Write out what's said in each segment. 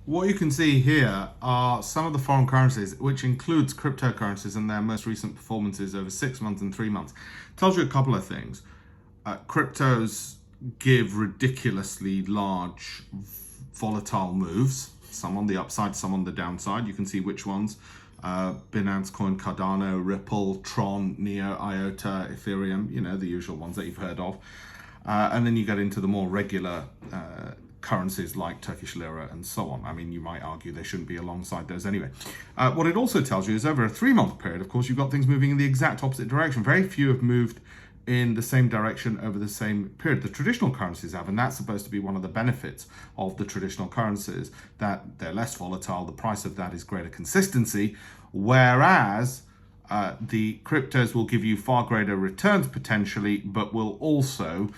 What you can see here are some of the foreign currencies, which includes cryptocurrencies and their most recent performances over 6 months and 3 months. Tells you a couple of things. Cryptos give ridiculously large volatile moves, some on the upside, some on the downside. You can see which ones. Binance Coin, Cardano, Ripple, Tron, Neo, IOTA, Ethereum, the usual ones that you've heard of. And then you get into the more regular currencies like Turkish lira and so on. I mean, you might argue they shouldn't be alongside those anyway. What it also tells you is over a 3-month period, of course, you've got things moving in the exact opposite direction. Very few have moved in the same direction over the same period. The traditional currencies have, and that's supposed to be one of the benefits of the traditional currencies, that they're less volatile. The price of that is greater consistency, whereas the cryptos will give you far greater returns potentially, but will also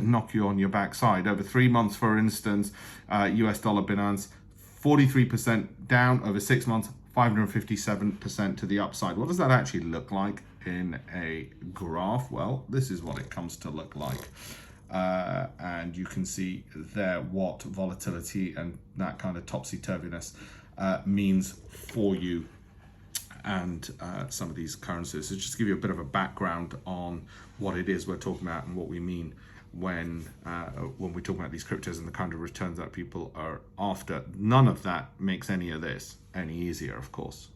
knock you on your backside. Over 3 months, for instance, US dollar Binance, 43% down. Over 6 months, 557% to the upside. What does that actually look like in a graph? Well, this is what it comes to look like. And you can see there what volatility and that kind of topsy-turviness means for you and some of these currencies. So just to give you a bit of a background on what it is we're talking about and what we mean when we talk about these cryptos and the kind of returns that people are after. None of that makes any of this any easier, of course.